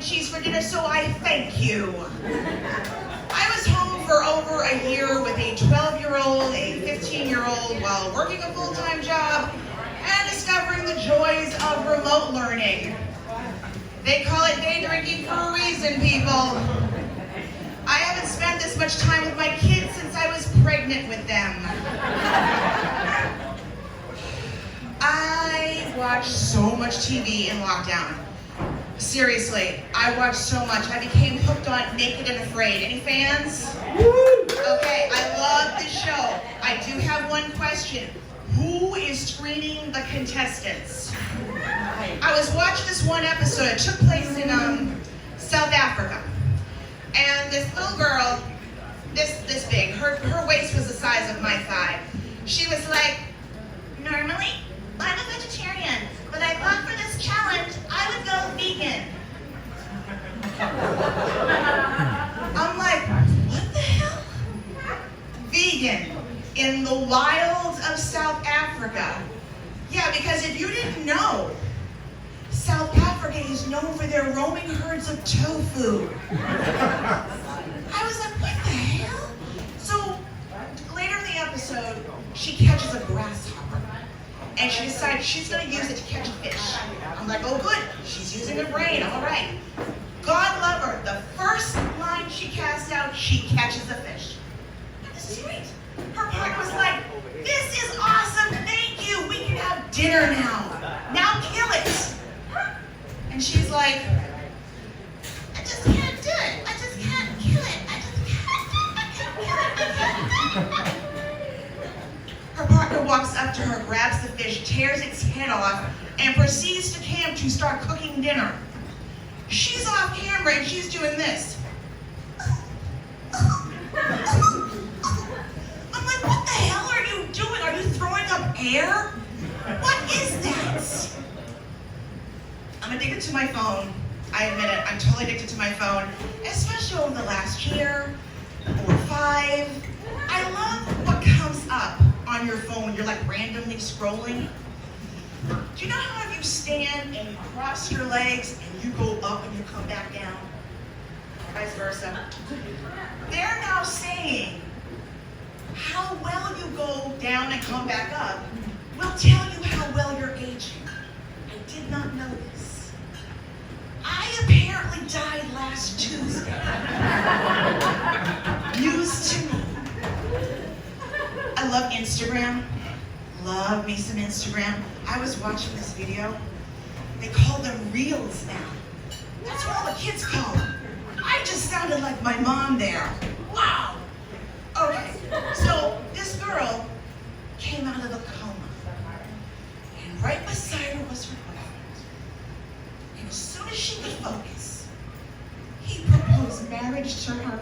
cheese for dinner, so I thank you. I was home for over a year with a 12-year-old, a 15-year-old, while working a full-time job and discovering the joys of remote learning. They call it day drinking for a reason, people. I haven't spent this much time with my kids since I was pregnant with them. I watched so much TV in lockdown. Seriously, I watched so much. I became hooked on Naked and Afraid. Any fans? Okay, I love this show. I do have one question. Who is screening the contestants? I was watching this one episode. It took place in South Africa. And this little girl, this big, her waist was the size of my thigh. She was like, normally, I'm a vegetarian, but I thought for this challenge, I would go vegan. I'm like, what the hell? Vegan in the wilds of South Africa. Yeah, because if you didn't know, South Africa is known for their roaming herds of tofu. I was like, what the hell? So later in the episode, she catches a grasshopper. And she decides she's going to use it to catch a fish. I'm like, oh good, she's using her brain, all right. God love her, the first line she casts out, she catches a fish. And this is great. Her partner was like, this is awesome, thank you, we can have dinner now. Now kill it. And she's like, I just can't do it, I just can't kill it, I just can't kill it. Her partner walks up to her, grabs the fish, tears its head off, and proceeds to start cooking dinner. She's off camera and she's doing this. I'm like, what the hell are you doing? Are you throwing up air? What is that? I'm addicted to my phone. I admit it, I'm totally addicted to my phone, especially over the last year or 5. I love what comes up on your phone. You're like randomly scrolling. Do you know how if you stand and you cross your legs and you go up and you come back down? Vice versa. They're now saying how well you go down and come back up will tell you how well you're aging. I did not know this. I apparently died last Tuesday. News to me. I love Instagram. Love me some Instagram. I was watching this video. They call them Reels now. That's what all the kids call them. I just sounded like my mom there. Wow. Okay, so this girl came out of a coma. And right beside her was her boyfriend. And as soon as she could focus, he proposed marriage to her.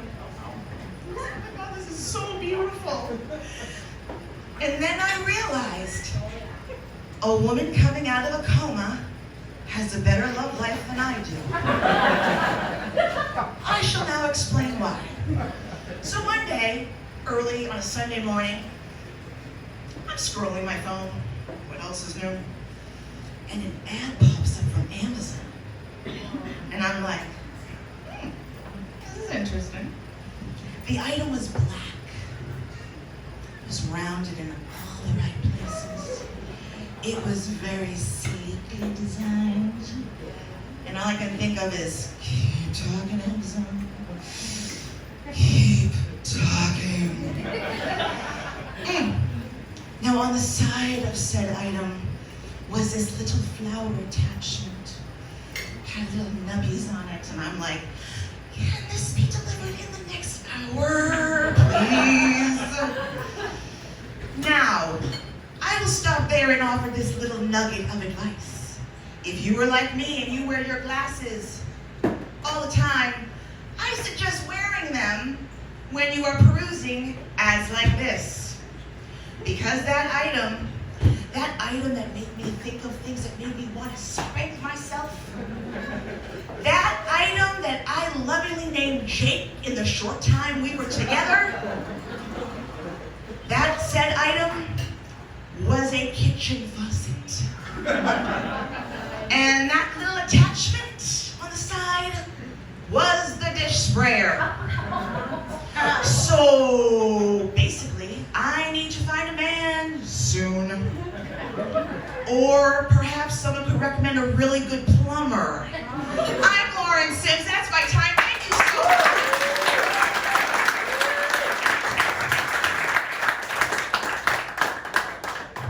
Oh my God, this is so beautiful. And then I realized a woman coming out of a coma has a better love life than I do. I shall now explain why. So one day, early on a Sunday morning, I'm scrolling my phone. What else is new? And an ad pops up from Amazon. And I'm like, this is interesting. The item was black. It was rounded in all the right places. It was very sleekly designed. And all I can think of is, keep talking, Amazon. Keep talking. Now on the side of said item was this little flower attachment. Had little nubbies on it, and I'm like, can this be delivered in the next hour, please? Now, I will stop there and offer this little nugget of advice. If you were like me and you wear your glasses all the time, I suggest wearing them when you are perusing ads like this. Because that item that made me think of things that made me want to spank myself, that item that I lovingly named Jake in the short time we were together, that said item was a kitchen faucet. And that little attachment on the side side was the dish sprayer. So basically, I need to find a man soon. Or perhaps someone could recommend a really good plumber.